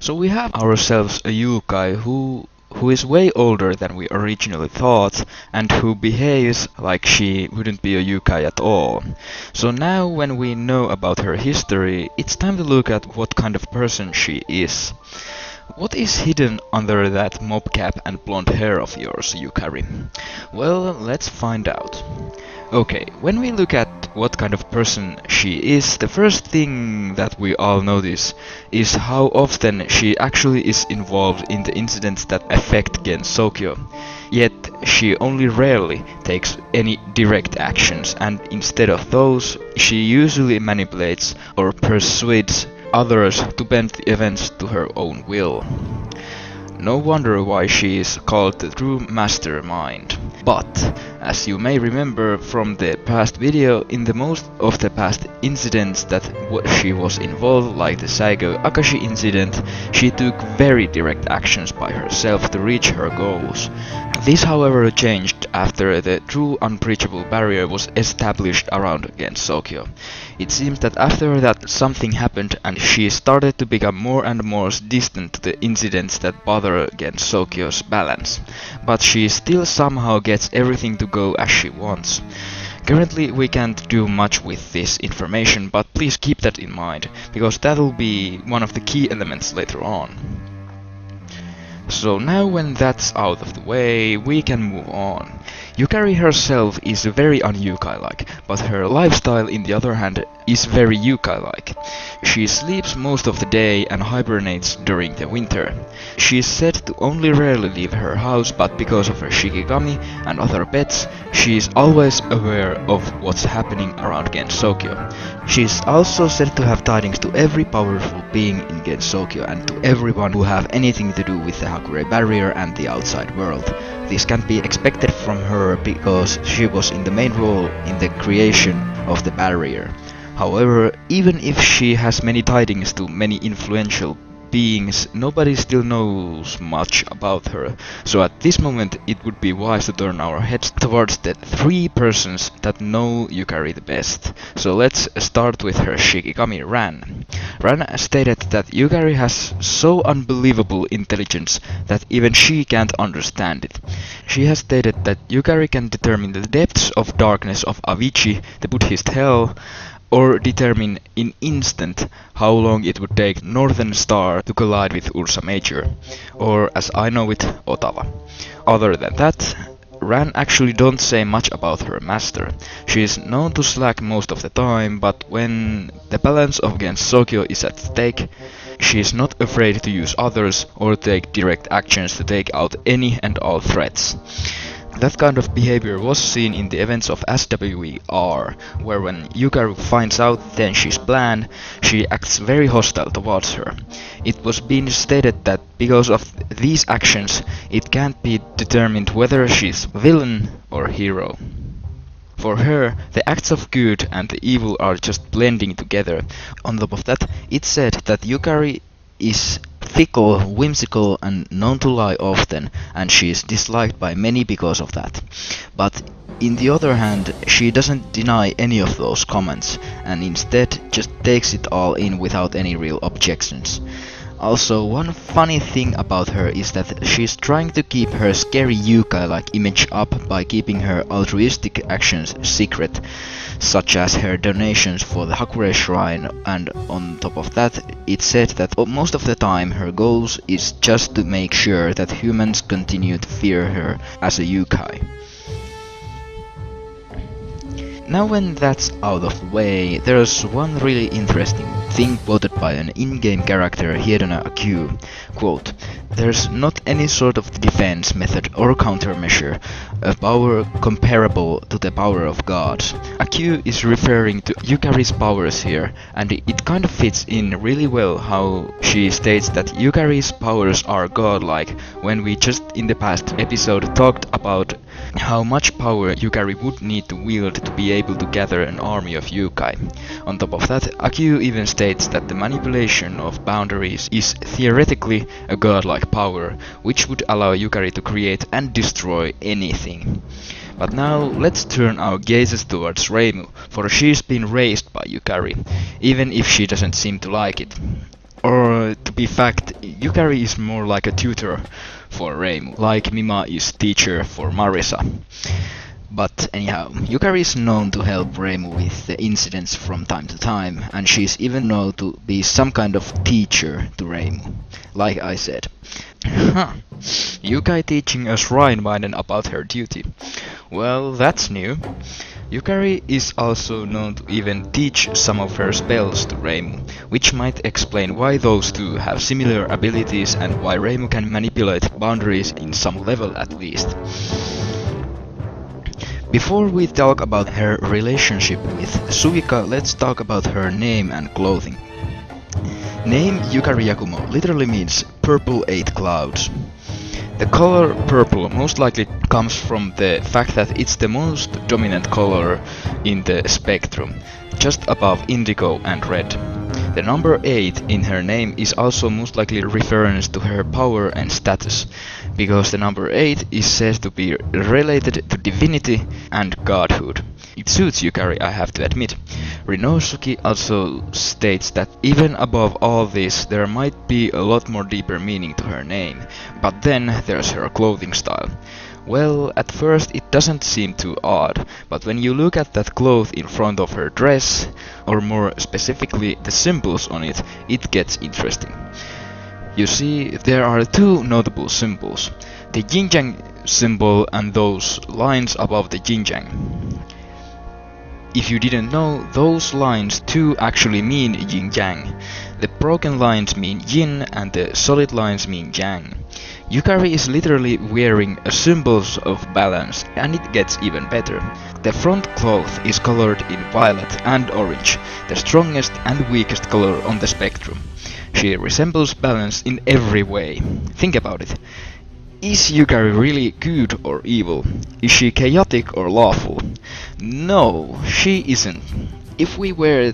So we have ourselves a Yukai who is way older than we originally thought and who behaves like she wouldn't be a Yukai at all. So now when we know about her history, it's time to look at what kind of person she is. What is hidden under that mob cap and blonde hair of yours, Yukari? Well, let's find out. Okay, when we look at what kind of person she is, the first thing that we all notice is how often she actually is involved in the incidents that affect Gen Sokyo. Yet she only rarely takes any direct actions, and instead of those, she usually manipulates or persuades others to bend the events to her own will. No wonder why she is called the true mastermind. But, as you may remember from the past video, in the most of the past incidents that she was involved, like the Saigo Akashi incident, she took very direct actions by herself to reach her goals. This however changed after the true unbreachable barrier was established around Gen Sokyo. It seems that after that something happened and she started to become more and more distant to the incidents that bother Gen Sokyo's balance. But she still somehow gets everything to go as she wants. Currently we can't do much with this information, but please keep that in mind, because that'll be one of the key elements later on. So now when that's out of the way, we can move on. Yukari herself is very un-Yukai-like, but her lifestyle in the other hand is very Yukai-like. She sleeps most of the day and hibernates during the winter. She is said to only rarely leave her house, but because of her Shikigami and other pets, she is always aware of what's happening around Gen Sokyo. She is also said to have tidings to every powerful being in Gen Sokyo and to everyone who have anything to do with the Hakure barrier and the outside world. This can be expected from her because she was in the main role in the creation of the barrier. However, even if she has many tidings to many influential beings, nobody still knows much about her. So at this moment it would be wise to turn our heads towards the three persons that know Yukari the best. So let's start with her Shikigami Ran. Ran stated that Yukari has so unbelievable intelligence that even she can't understand it. She has stated that Yukari can determine the depths of darkness of Avicii, the Buddhist hell, or determine in instant how long it would take Northern Star to collide with Ursa Major, or as I know it, Ottawa. Other than that, Ran actually don't say much about her master. She is known to slack most of the time, but when the balance of Gen Sokyo is at stake, she is not afraid to use others or take direct actions to take out any and all threats. That kind of behavior was seen in the events of SWER, where when Yukari finds out then she's planned, she acts very hostile towards her. It was being stated that because of these actions, it can't be determined whether she's villain or hero. For her, the acts of good and the evil are just blending together. On top of that, it's said that Yukari is fickle, whimsical and known to lie often, and she is disliked by many because of that. But in the other hand, she doesn't deny any of those comments, and instead just takes it all in without any real objections. Also, one funny thing about her is that she's trying to keep her scary Yukai-like image up by keeping her altruistic actions secret, such as her donations for the Hakure shrine, and on top of that, it's said that most of the time her goals is just to make sure that humans continue to fear her as a Yukai. Now when that's out of the way, there's one really interesting thing quoted by an in-game character, Hiedona Q. Quote, "There's not any sort of defense method or countermeasure, a power comparable to the power of gods." Q is referring to Yukari's powers here, and it kind of fits in really well how she states that Yukari's powers are godlike, when we just in the past episode talked about how much power Yukari would need to wield to be able to gather an army of Yukai. On top of that, Akio even states that the manipulation of boundaries is theoretically a godlike power, which would allow Yukari to create and destroy anything. But now let's turn our gazes towards Reimu, for she's been raised by Yukari, even if she doesn't seem to like it. Or to be fact, Yukari is more like a tutor for Reimu, like Mima is teacher for Marisa. But anyhow, Yukari is known to help Reimu with the incidents from time to time, and she's even known to be some kind of teacher to Reimu, like I said. Huh. Yukai teaching a shrine maiden about her duty. Well, that's new. Yukari is also known to even teach some of her spells to Reimu, which might explain why those two have similar abilities and why Reimu can manipulate boundaries in some level at least. Before we talk about her relationship with Suika, let's talk about her name and clothing. Name Yukari Yakumo literally means purple 8 clouds. The color purple most likely comes from the fact that it's the most dominant color in the spectrum, just above indigo and red. The number 8 in her name is also most likely reference to her power and status, because the number 8 is said to be related to divinity and godhood. It suits Yukari, I have to admit. Rinosuke also states that even above all this there might be a lot more deeper meaning to her name, but then there's her clothing style. Well, at first it doesn't seem too odd, but when you look at that cloth in front of her dress, or more specifically the symbols on it, it gets interesting. You see, there are two notable symbols, the yin-yang symbol and those lines above the yin-yang. If you didn't know, those lines too actually mean yin-yang. The broken lines mean yin and the solid lines mean yang. Yukari is literally wearing a symbols of balance, and it gets even better. The front cloth is colored in violet and orange, the strongest and weakest color on the spectrum. She resembles balance in every way. Think about it. Is Yukari really good or evil? Is she chaotic or lawful? No, she isn't. If we were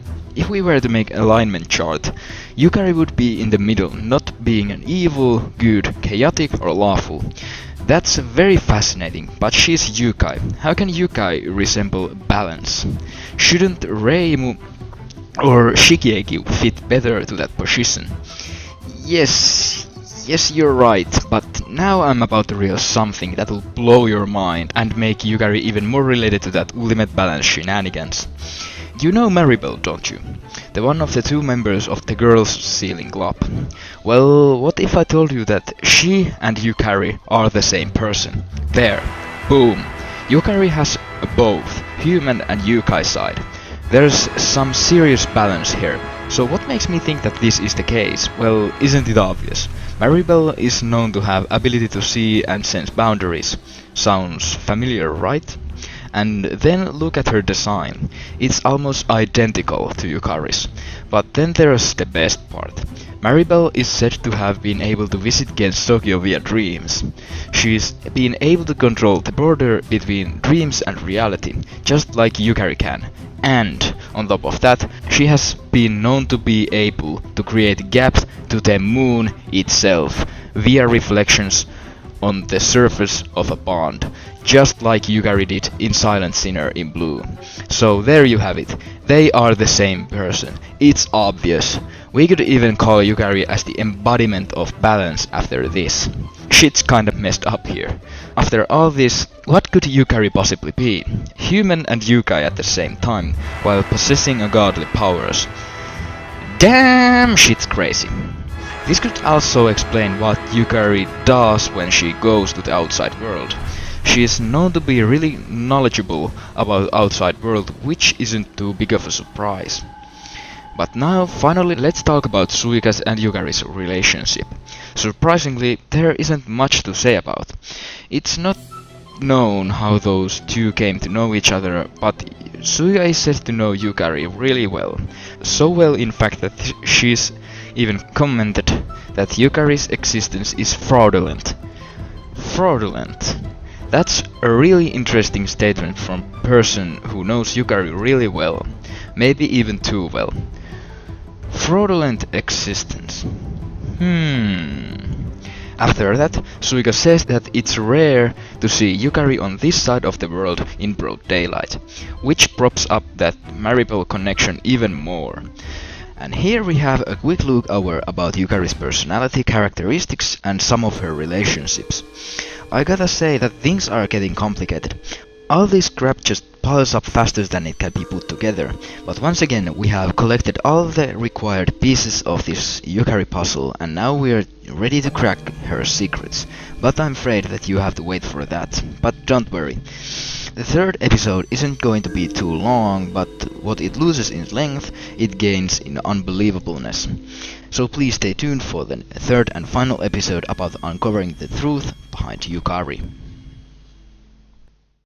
to make an alignment chart, Yukari would be in the middle, not being an evil, good, chaotic or lawful. That's very fascinating, but she's Yukai. How can Yukai resemble balance? Shouldn't Reimu or Shikieki fit better to that position? Yes, you're right, but now I'm about to reveal something that will blow your mind and make Yukari even more related to that ultimate balance shenanigans. You know Maribel, don't you? The one of the two members of the Girls' Ceiling Club. Well, what if I told you that she and Yukari are the same person? There, boom! Yukari has both human and Yukai side. There's some serious balance here. So what makes me think that this is the case? Well, isn't it obvious? Maribel is known to have ability to see and sense boundaries. Sounds familiar, right? And then look at her design. It's almost identical to Yukari's. But then there's the best part. Maribel is said to have been able to visit Gen's Tokyo via dreams. She's been able to control the border between dreams and reality, just like Yukari can. And, on top of that, she has been known to be able to create gaps to the moon itself, via reflections on the surface of a pond, just like Yukari did in Silent Sinner in Blue. So there you have it, they are the same person, it's obvious. We could even call Yukari as the embodiment of balance after this. Shit's kinda messed up here. After all this, what could Yukari possibly be? Human and Yukai at the same time, while possessing a godly powers. Damn, shit's crazy. This could also explain what Yukari does when she goes to the outside world. She is known to be really knowledgeable about outside world, which isn't too big of a surprise. But now, finally, let's talk about Suika's and Yukari's relationship. Surprisingly, there isn't much to say about. It's not known how those two came to know each other, but Suika is said to know Yukari really well. So well, in fact, that she's even commented that Yukari's existence is fraudulent. Fraudulent. That's a really interesting statement from a person who knows Yukari really well. Maybe even too well. Fraudulent existence. After that, Suika says that it's rare to see Yukari on this side of the world in broad daylight, which props up that Maribel connection even more. And here we have a quick look over about Yukari's personality, characteristics, and some of her relationships. I gotta say that things are getting complicated. All this crap just piles up faster than it can be put together, but once again we have collected all the required pieces of this Yukari puzzle and now we're ready to crack her secrets. But I'm afraid that you have to wait for that. But don't worry. The third episode isn't going to be too long, but what it loses in length, it gains in unbelievableness. So please stay tuned for the third and final episode about uncovering the truth behind Yukari.